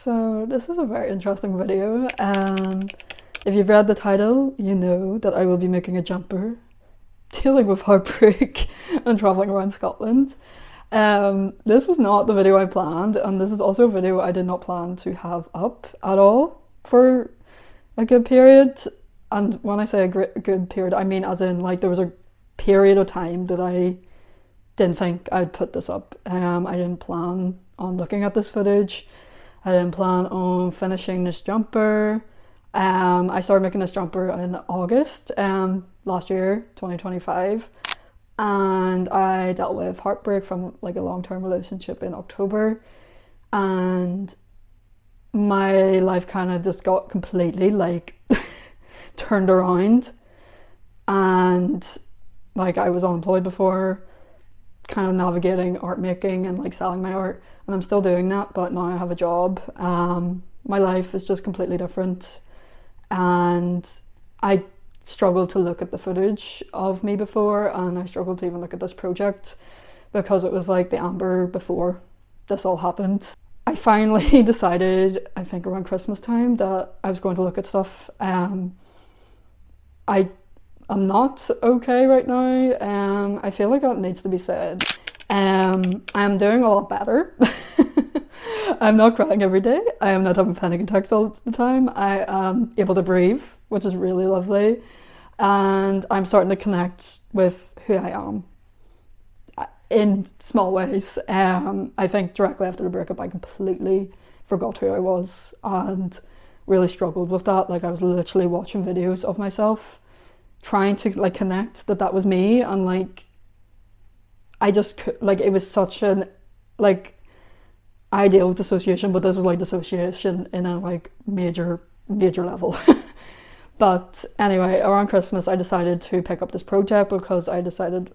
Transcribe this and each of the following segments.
So this is a very interesting video. If you've read the title, you know that I will be making a jumper, dealing with heartbreak and traveling around Scotland. This was not the video I planned, and this is also a video I did not plan to have up at all for a good period. And when I say a good period, I mean as in like there was a period of time that I didn't think I'd put this up. I didn't plan on looking at this footage. I didn't plan on finishing this jumper. I started making this jumper in August last year, 2025, and I dealt with heartbreak from like a long-term relationship in October, and my life kind of just got completely like turned around, and like I was unemployed before, kind of navigating art making and like selling my art, and I'm still doing that, but now I have a job. My life is just completely different, and I struggled to look at the footage of me before, and I struggled to even look at this project because it was like the Amber before this all happened. I finally decided, I think around Christmas time, that I was going to look at stuff. I'm not okay right now. I feel like that needs to be said. I'm doing a lot better. I'm not crying every day. I am not having panic attacks all the time. I am able to breathe, which is really lovely. And I'm starting to connect with who I am in small ways. I think directly after the breakup, I completely forgot who I was and really struggled with that. Like I was literally watching videos of myself, trying to like connect that was me, and like I just like it was such an like ideal dissociation, but this was like dissociation in a like major level. But anyway, around Christmas I decided to pick up this project because I decided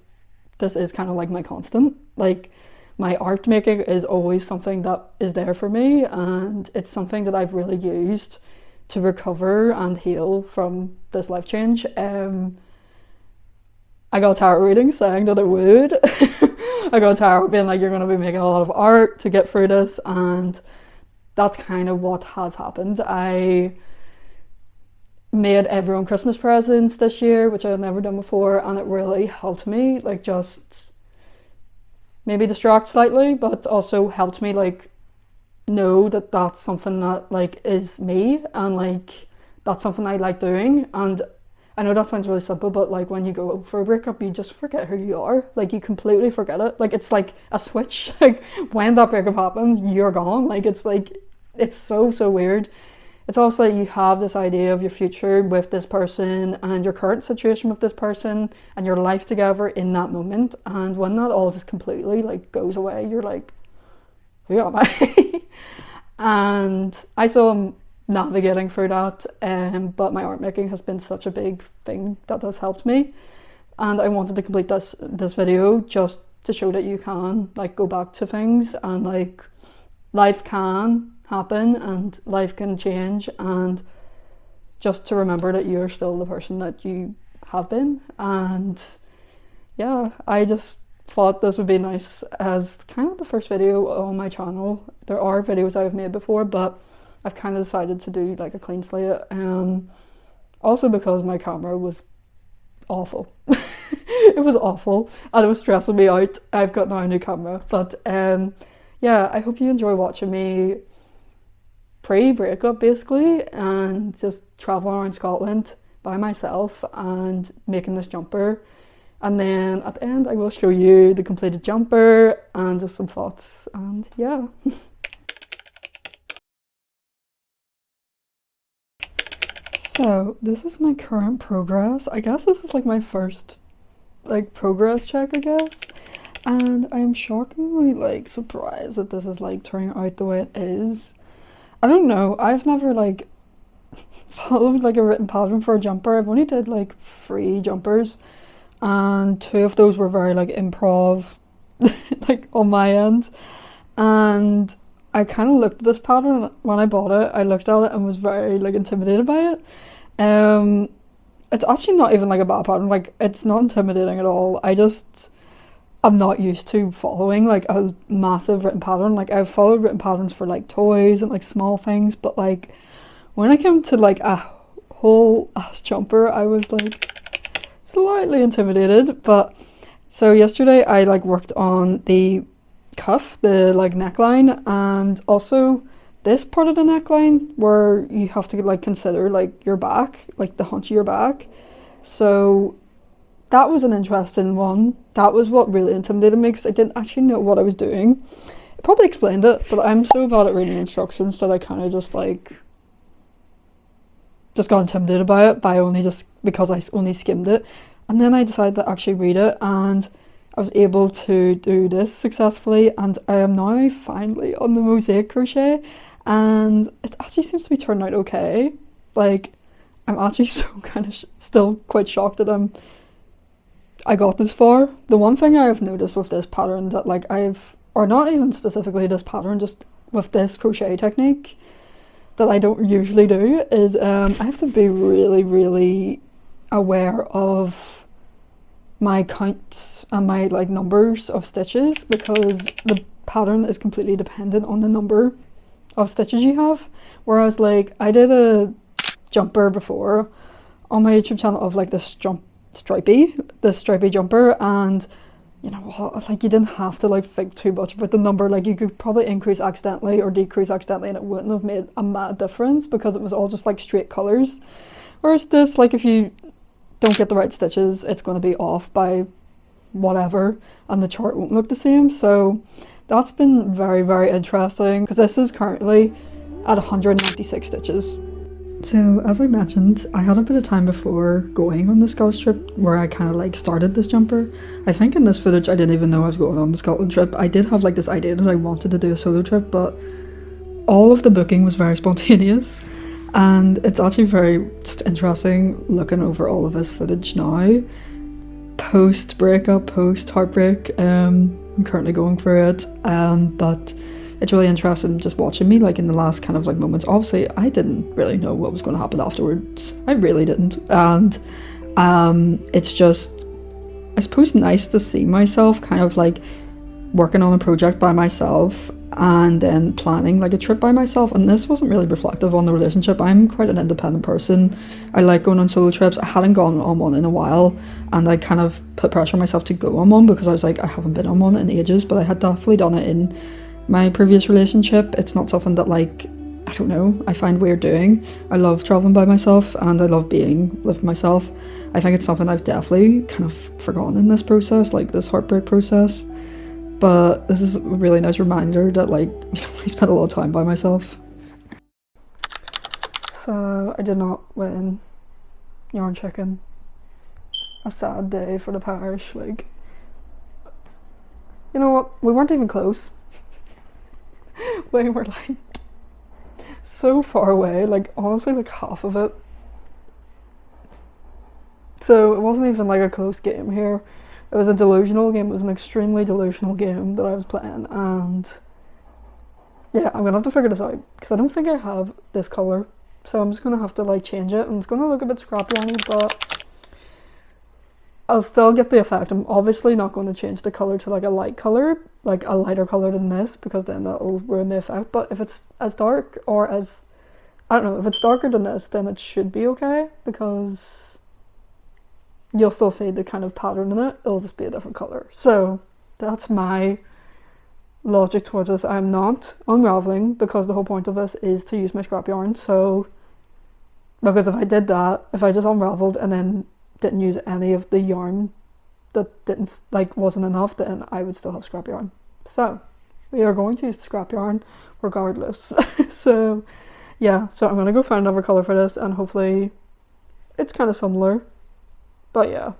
this is kind of like my constant. Like my art making is always something that is there for me, and it's something that I've really used to recover and heal from this life change. I got a tarot reading saying that it would. I got a tarot being like, you're going to be making a lot of art to get through this, and that's kind of what has happened. I made everyone Christmas presents this year, which I had never done before, and it really helped me like just maybe distract slightly, but also helped me like know that that's something that like is me, and like that's something I like doing. And I know that sounds really simple, but like when you go for a breakup, you just forget who you are. Like you completely forget it. Like it's like a switch. Like when that breakup happens, you're gone. Like it's so weird. It's also like you have this idea of your future with this person and your current situation with this person and your life together in that moment. And when that all just completely like goes away, you're like, who am I? And I still am navigating through that, but my art making has been such a big thing that has helped me, and I wanted to complete this video just to show that you can like go back to things, and like life can happen and life can change, and just to remember that you're still the person that you have been. And yeah, I just thought this would be nice as kind of the first video on my channel. There are videos I've made before, but I've kind of decided to do like a clean slate, also because my camera was awful. It was awful and it was stressing me out. I've got now a new camera, but yeah, I hope you enjoy watching me pre-breakup basically, and just traveling around Scotland by myself and making this jumper. And then at the end I will show you the completed jumper and just some thoughts, and yeah. So this is my current progress. I guess this is like my first like progress check, I guess. And I'm shockingly like surprised that this is like turning out the way it is. I don't know, I've never like followed like a written pattern for a jumper. I've only did like 3 jumpers, and 2 of those were very like improv like on my end. And I kind of looked at this pattern when I bought it. I looked at it and was very like intimidated by it. It's actually not even like a bad pattern. Like it's not intimidating at all. I just I'm not used to following like a massive written pattern. Like I've followed written patterns for like toys and like small things, but like when I came to like a whole ass jumper, I was like slightly intimidated. But so yesterday I like worked on the cuff, the like neckline, and also this part of the neckline where you have to like consider like your back, like the hunch of your back. So that was an interesting one. That was what really intimidated me because I didn't actually know what I was doing. It probably explained it, but I'm so bad at reading instructions that I kind of just got intimidated by it by only just because I only skimmed it. And then I decided to actually read it, and I was able to do this successfully, and I am now finally on the mosaic crochet, and it actually seems to be turning out okay. Like, I'm actually so kind of still quite shocked that I got this far. The one thing I have noticed with this pattern that like or not even specifically this pattern, just with this crochet technique that I don't usually do is I have to be really, really aware of my counts and my like numbers of stitches, because the pattern is completely dependent on the number of stitches you have. Whereas like I did a jumper before on my YouTube channel of like this stripy jumper, and you know what, like you didn't have to like think too much about the number. Like you could probably increase accidentally or decrease accidentally and it wouldn't have made a mad difference because it was all just like straight colors. Whereas this, like if you don't get the right stitches, it's going to be off by whatever and the chart won't look the same. So that's been very, very interesting because this is currently at 196 stitches. So as I mentioned, I had a bit of time before going on the Scottish trip where I kind of like started this jumper. I think in this footage I didn't even know I was going on the Scotland trip. I did have like this idea that I wanted to do a solo trip, but all of the booking was very spontaneous, and it's actually very just interesting looking over all of this footage now. Post breakup, post heartbreak, I'm currently going through it, but it's really interesting just watching me like in the last kind of like moments. Obviously I didn't really know what was going to happen afterwards. I really didn't. And it's just, I suppose, nice to see myself kind of like working on a project by myself and then planning like a trip by myself. And this wasn't really reflective on the relationship. I'm quite an independent person. I like going on solo trips. I hadn't gone on one in a while, and I kind of put pressure on myself to go on one because I was like, I haven't been on one in ages, but I had definitely done it in my previous relationship. It's not something that like, I don't know, I find weird doing. I love traveling by myself and I love being with myself. I think it's something I've definitely kind of forgotten in this process, like this heartbreak process. But this is a really nice reminder that like, you know, I spent a lot of time by myself. So I did not win yarn chicken. A sad day for the parish. Like, you know what, we weren't even close. We were like so far away, like honestly like half of it. So it wasn't even like a close game here. It was a delusional game. It was an extremely delusional game that I was playing, and yeah, I'm gonna have to figure this out because I don't think I have this colour, so I'm just gonna have to like change it, and it's gonna look a bit scrappy on me, but I'll still get the effect. I'm obviously not going to change the colour to like a light colour, like a lighter colour than this, because then that'll ruin the effect. But if it's as dark or as, I don't know, if it's darker than this, then it should be okay, because you'll still see the kind of pattern in it. It'll just be a different colour. So that's my logic towards this. I'm not unravelling because the whole point of this is to use my scrap yarn. So, because if I did that, if I just unravelled and then didn't use any of the yarn that didn't like wasn't enough, then I would still have scrap yarn. So we are going to use scrap yarn regardless. So yeah, so I'm gonna go find another colour for this, and hopefully it's kind of similar. But yeah,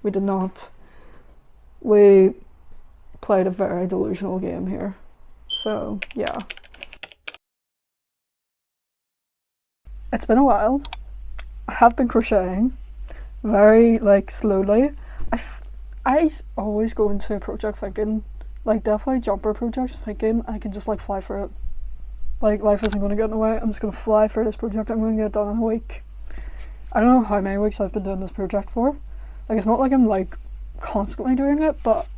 we played a very delusional game here. So yeah, it's been a while. I have been crocheting very like slowly. I always go into a project thinking, like definitely jumper projects, thinking I can just like fly through it. Like life isn't going to get in the way. I'm just going to fly through this project. I'm going to get it done in a week. I don't know how many weeks I've been doing this project for. Like it's not like I'm like constantly doing it, but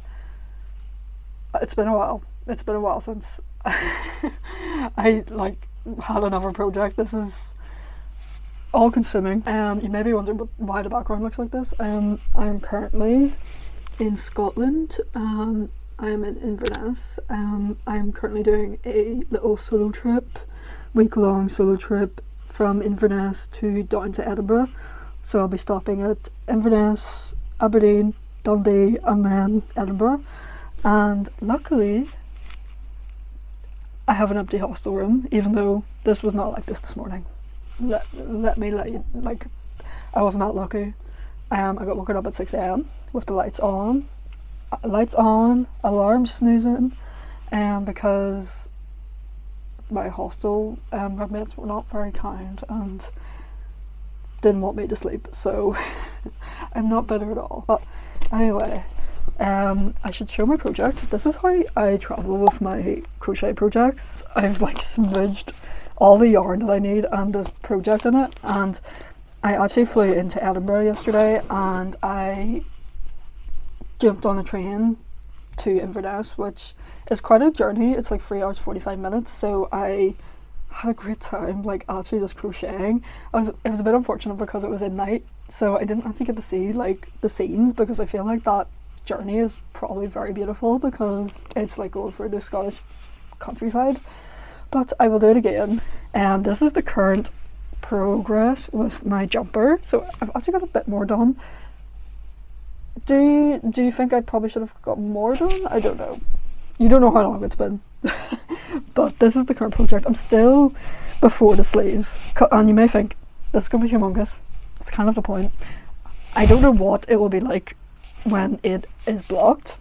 It's been a while. It's been a while since I like had another project. This is all consuming. You may be wondering why the background looks like this. I'm currently in Scotland. I'm in Inverness. I'm currently doing a little solo trip, week-long solo trip from Inverness to down to Edinburgh. So I'll be stopping at Inverness, Aberdeen, Dundee, and then Edinburgh. And luckily, I have an empty hostel room, even though this was not like this morning. Let me let you, like, I wasn't that lucky. I got woken up at 6 a.m. with the lights on, alarm snoozing, because my hostel roommates were not very kind and didn't want me to sleep, so I'm not bitter at all. But anyway, I should show my project. This is how I travel with my crochet projects. I've like smudged all the yarn that I need and this project in it, and I actually flew into Edinburgh yesterday and I jumped on a train to Inverness, which is quite a journey. It's like 3 hours 45 minutes, so I had a great time like actually just crocheting. It was a bit unfortunate because it was at night, so I didn't actually get to see like the scenes, because I feel like that journey is probably very beautiful because it's like going through the Scottish countryside. But I will do it again. And this is the current progress with my jumper. So I've actually got a bit more done. Do you think I probably should have got more done? I don't know. You don't know how long it's been. But this is the current project. I'm still before the sleeves. And you may think, this is going to be humongous. That's kind of the point. I don't know what it will be like when it is blocked.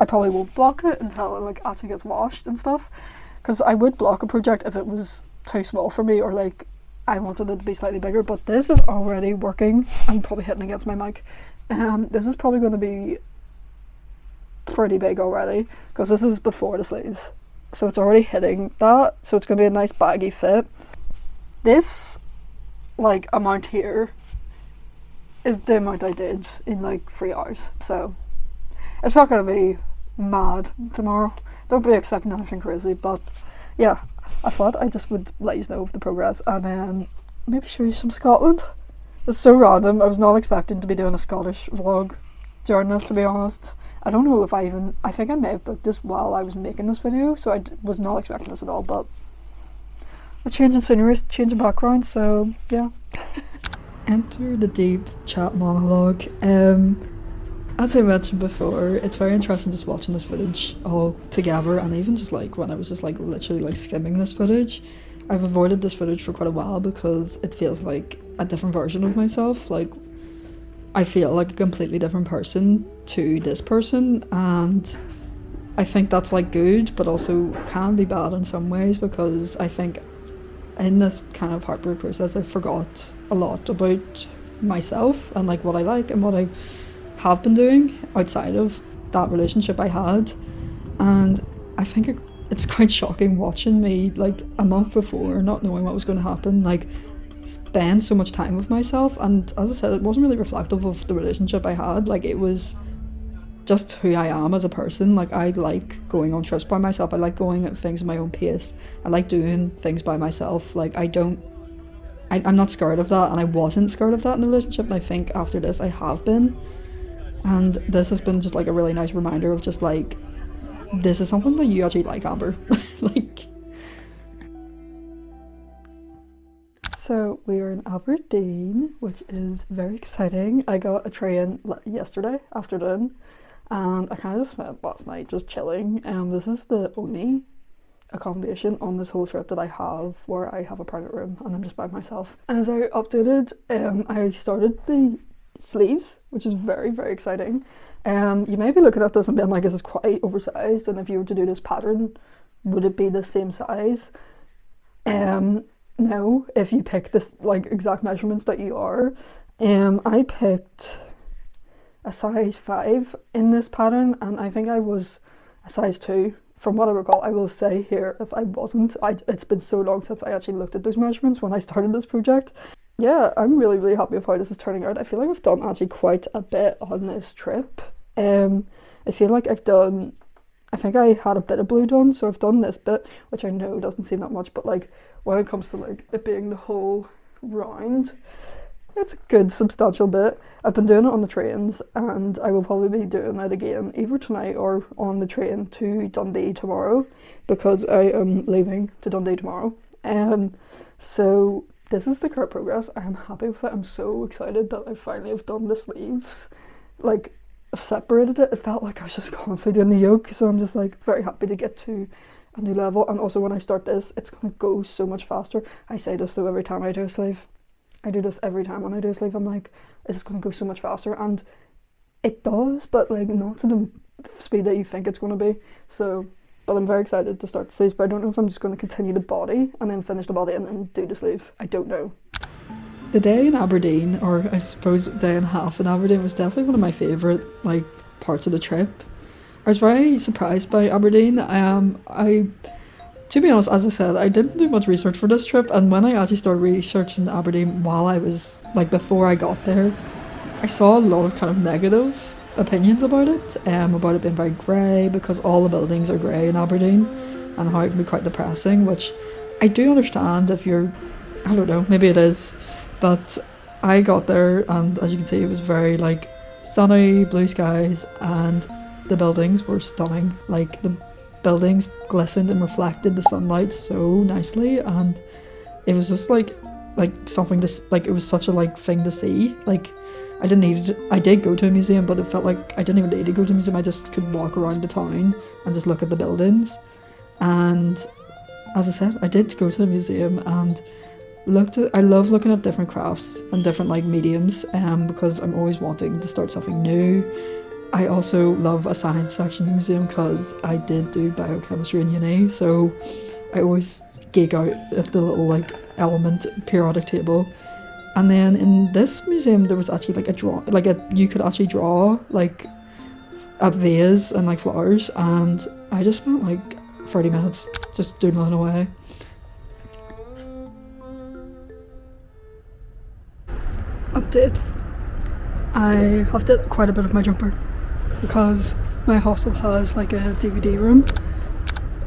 I probably won't block it until it like actually gets washed and stuff. Because I would block a project if it was too small for me, or like I wanted it to be slightly bigger, but this is already working. I'm probably hitting against my mic. This is probably going to be pretty big already, because this is before the sleeves. So it's already hitting that, so it's going to be a nice baggy fit. This like amount here is the amount I did in like 3 hours. So it's not going to be mad tomorrow. Don't be expecting anything crazy, but yeah, I thought I just would let you know of the progress and then maybe show you some Scotland. It's so random. I was not expecting to be doing a Scottish vlog during this, to be honest. I don't know if I think I may have booked this while I was making this video, so I was not expecting this at all, but a change in scenery, change in background, so yeah. Enter the deep chat monologue. As I mentioned before, it's very interesting just watching this footage all together, and even just like when I was just like literally like skimming this footage. I've avoided this footage for quite a while because it feels like a different version of myself. Like I feel like a completely different person to this person, and I think that's like good but also can be bad in some ways, because I think in this kind of heartbreak process I forgot a lot about myself and like what I like and what I have been doing outside of that relationship I had. And I think it's quite shocking watching me like a month before, not knowing what was going to happen, like spend so much time with myself. And as I said, it wasn't really reflective of the relationship I had. Like it was just who I am as a person. Like I like going on trips by myself, I like going at things at my own pace, I like doing things by myself. Like I'm not scared of that, and I wasn't scared of that in the relationship, and I think after this I have been. And this has been just like a really nice reminder of just like, this is something that you actually like, Amber. Like, so we are in Aberdeen, which is very exciting. I got a train yesterday afternoon, and I kind of just spent last night just chilling. This is the only accommodation on this whole trip that I have where I have a private room and I'm just by myself. As I updated, I started the sleeves, which is very, very exciting. You may be looking at this and being like, this is quite oversized, and if you were to do this pattern, would it be the same size? No, if you pick this like exact measurements that you are. I picked a size 5 in this pattern, and I think I was a size 2 from what I recall. I will say here, if I wasn't, it's been so long since I actually looked at those measurements when I started this project. Yeah, I'm really, really happy with how this is turning out. I feel like I've done actually quite a bit on this trip. I feel like I've done I think I had a bit of blue done, so I've done this bit, which I know doesn't seem that much, but like when it comes to like it being the whole round, it's a good substantial bit. I've been doing it on the trains, and I will probably be doing it again either tonight or on the train to Dundee tomorrow, because I am leaving to Dundee tomorrow. So this is the current progress. I am happy with it. I'm so excited that I finally have done the sleeves. Like, I've separated it. It felt like I was just constantly doing the yoke, so I'm just like very happy to get to a new level. And also when I start this, it's gonna go so much faster. I say this though every time I do a sleeve. I do this every time when I do a sleeve. I'm like, is this going to go so much faster? And it does, but like not to the speed that you think it's going to be. So, but I'm very excited to start the sleeves, but I don't know if I'm just going to continue the body and then finish the body and then do the sleeves. I don't know. The day in Aberdeen, or I suppose day and a half in Aberdeen, was definitely one of my favourite like parts of the trip. I was very surprised by Aberdeen. To be honest, as I said, I didn't do much research for this trip, and when I actually started researching Aberdeen while I was, like, before I got there, I saw a lot of kind of negative opinions about it being very grey, because all the buildings are grey in Aberdeen, and how it can be quite depressing, which I do understand if you're, I don't know, maybe it is, but I got there, and as you can see, it was very, like, sunny, blue skies, and the buildings were stunning. Like, the buildings glistened and reflected the sunlight so nicely, and it was just like something to like, it was such a like thing to see. Like, I did go to a museum, but it felt like I didn't even need to go to a museum. I just could walk around the town and just look at the buildings. And as I said, I did go to a museum and I love looking at different crafts and different like mediums, because I'm always wanting to start something new. I also love a science section in the museum because I did do biochemistry in uni, so I always geek out at the little like element periodic table. And then in this museum there was actually like you could actually draw like a vase and like flowers, and I just spent like 30 minutes just doodling away. Update. I have did quite a bit of my jumper, because my hostel has like a DVD room,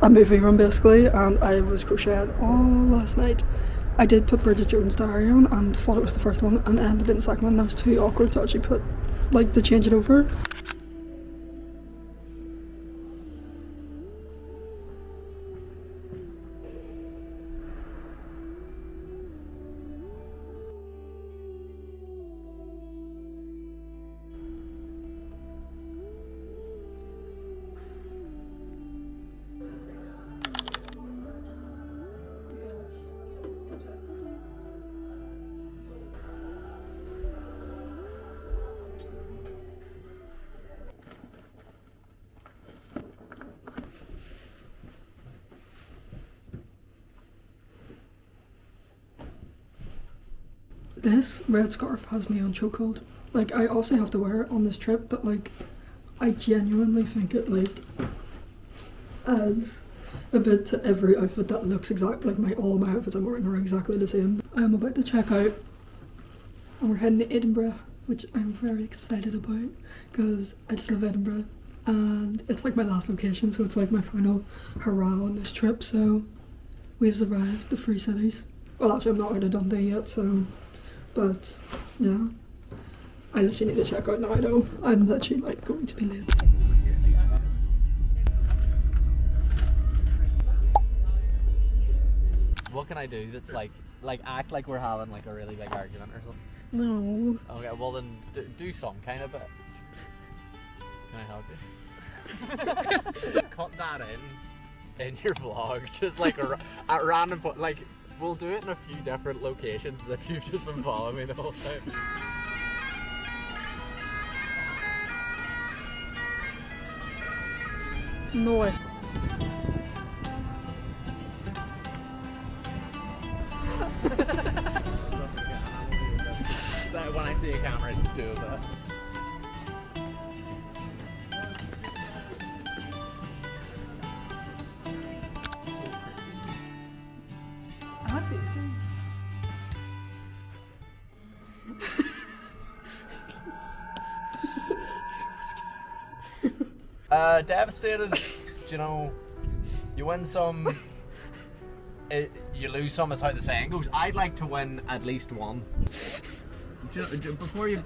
a movie room basically, and I was crocheting all last night. I did put Bridget Jones' Diary on and thought it was the first one, and ended up in the second one, and that was too awkward to actually put, like, to change it over. This red scarf has me on chokehold. Like, I obviously have to wear it on this trip, but like, I genuinely think it like adds a bit to every outfit that looks exact. Like all of my outfits I'm wearing are exactly the same. I'm about to check out, and we're heading to Edinburgh, which I'm very excited about because I just love Edinburgh, and it's like my last location, so it's like my final hurrah on this trip. So we've survived the 3 cities. Well, actually I'm not out of Dundee yet, so, but yeah, I literally need to check out now though. I'm literally like going to be late. What can I do that's like act like we're having like a really big argument or something? No. Okay, well then do some kind of bit. Can I help you? Cut that in your vlog, just like at random point. Like, we'll do it in a few different locations as if you've just been following me the whole time. Nice. When I see a camera, it's do that. I like these guys. Devastated. you know, you win some, you lose some, is how the saying goes. I'd like to win at least one. Before you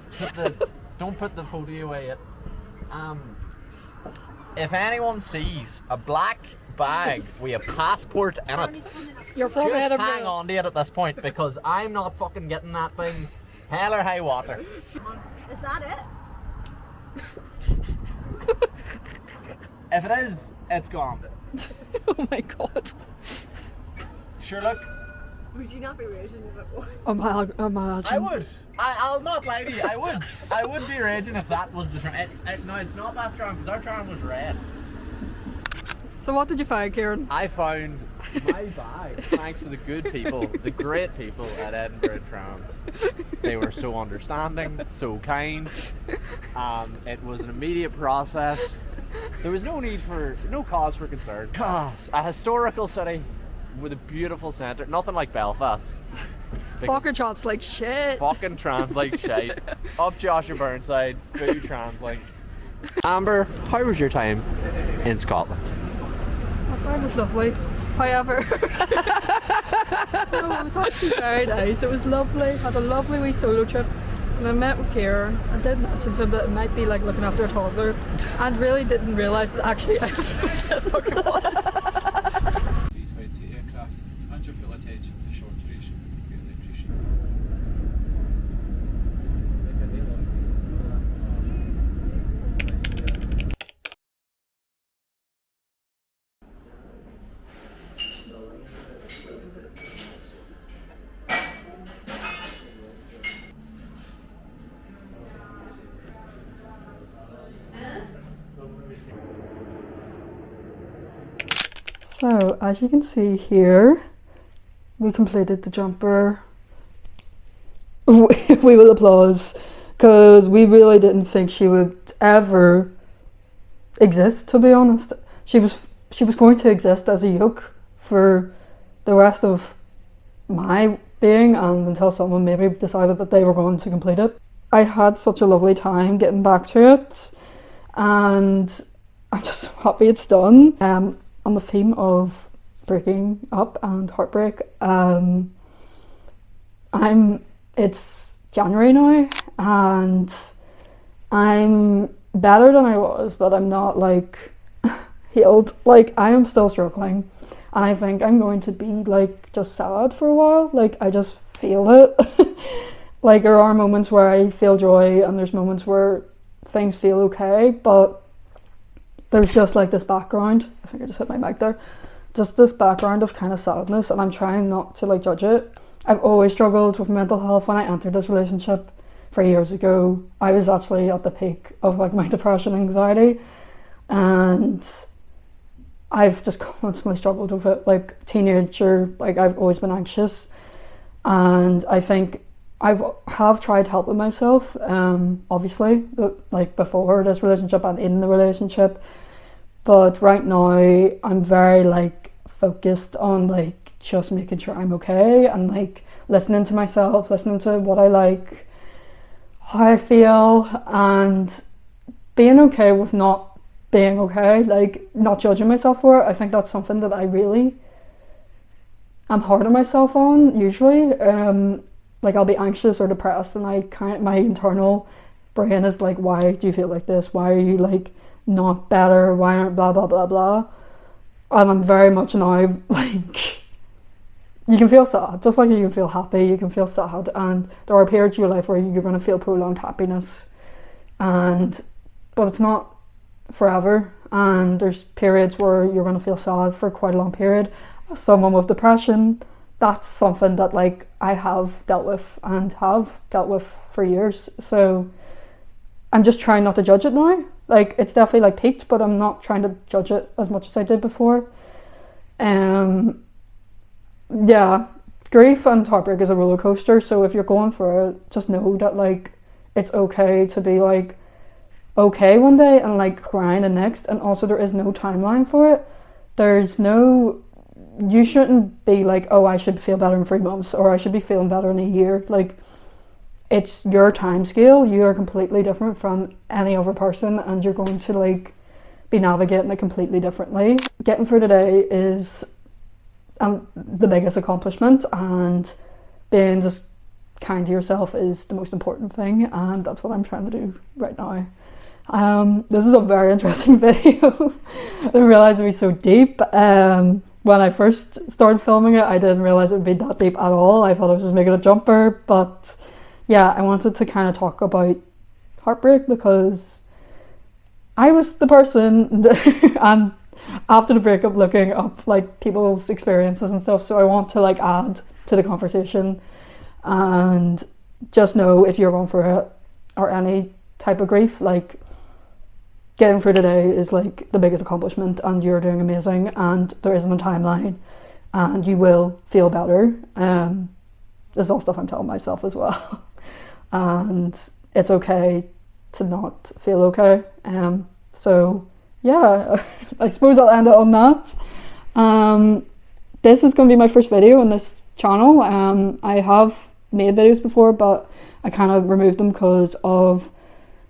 don't put the photo away yet. If anyone sees a black bag with a passport in it, You're from just Edinburgh. hang on to it at this point, because I'm not fucking getting that thing hell or high water. Is that it? If it is, it's gone. Oh my god. Sure, look. Would you not be raging if it was? Imagine. I would. I'll not lie to you. I would. I would be raging if that was the tram. No, it's not that tram, because our tram was red. So what did you find, Kieran? I found my bag, thanks to the good people, the great people at Edinburgh Trams. They were so understanding, so kind. It was an immediate process. There was no cause for concern. A historical city with a beautiful centre, nothing like Belfast. Fucking trans like shit. Fucking trans like shite. Up Joshua Burnside, boo trans like. Amber, how was your time in Scotland? That time was lovely. However, no, it was actually very nice. It was lovely. Had a lovely wee solo trip. And I met with Kieran. I did mention to him that it might be like looking after a toddler, and really didn't realise that actually I fucking was. B-20 aircraft and your full attention to short duration. Really appreciate So, as you can see here, we completed the jumper. We will applause, because we really didn't think she would ever exist, to be honest. She was going to exist as a yoke for the rest of my being, and until someone maybe decided that they were going to complete it. I had such a lovely time getting back to it, and I'm just so happy it's done. On the theme of breaking up and heartbreak, it's January now, and I'm better than I was, but I'm not like healed. Like, I am still struggling, and I think I'm going to be like just sad for a while. Like, I just feel it. Like, there are moments where I feel joy, and there's moments where things feel okay, but there's just like this background. I think I just hit my mic there. Just this background of kind of sadness, and I'm trying not to like judge it. I've always struggled with mental health. When I entered this relationship 3 years ago, I was actually at the peak of like my depression and anxiety, and I've just constantly struggled with it. Like, teenager, like, I've always been anxious, and I think have tried helping myself, obviously, like before this relationship and in the relationship, but right now I'm very like focused on like just making sure I'm okay, and like listening to myself, listening to what I like, how I feel, and being okay with not being okay, like not judging myself for it. I think that's something that I really am hard on myself on usually. Like, I'll be anxious or depressed, and my internal brain is like, why do you feel like this? Why are you like not better? Why aren't blah blah blah blah? And I'm very much now like, you can feel sad, just like you can feel happy, you can feel sad, and there are periods in your life where you're going to feel prolonged happiness, but it's not forever, and there's periods where you're going to feel sad for quite a long period. Someone with depression, that's something that like I have dealt with for years, so I'm just trying not to judge it now. Like, it's definitely like peaked, but I'm not trying to judge it as much as I did before. Yeah, grief and heartbreak is a roller coaster, so if you're going for it, just know that like it's okay to be like okay one day and like crying the next, and also there is no timeline for it. You shouldn't be like, oh, I should feel better in 3 months, or I should be feeling better in a year. Like, it's your time scale. You are completely different from any other person, and you're going to like be navigating it completely differently. Getting through today is the biggest accomplishment, and being just kind to yourself is the most important thing, and that's what I'm trying to do right now. This is a very interesting video. I didn't realise it would be so deep. When I first started filming it, I didn't realise it would be that deep at all. I thought I was just making a jumper, but yeah, I wanted to kind of talk about heartbreak because I was the person and after the breakup looking up like people's experiences and stuff, so I want to like add to the conversation and just know if you're going through it or any type of grief, like getting through today is like the biggest accomplishment and you're doing amazing, and there isn't a timeline and you will feel better. This is all stuff I'm telling myself as well. And it's okay to not feel okay. So yeah, I suppose I'll end it on that. This is going to be my first video on this channel. I have made videos before, but I kind of removed them because of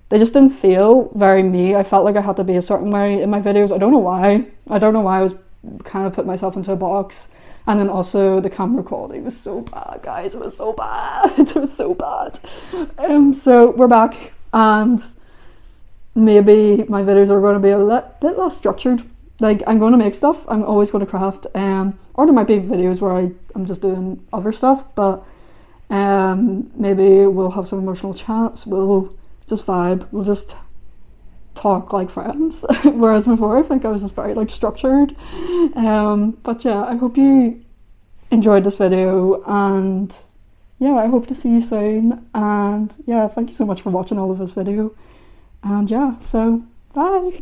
they just didn't feel very me. I felt like I had to be a certain way in my videos. I don't know why. I was kind of put myself into a box. And then also the camera quality was so bad, guys. It was so bad. It was so bad. So we're back, and maybe my videos are going to be a bit less structured. Like, I'm going to make stuff. I'm always going to craft. Or there might be videos where I'm just doing other stuff. But maybe we'll have some emotional chats. We'll just vibe. We'll just talk like friends. Whereas before, I think I was just very like structured. But yeah, I hope you enjoyed this video, and yeah, I hope to see you soon. And yeah, thank you so much for watching all of this video. And yeah, so bye.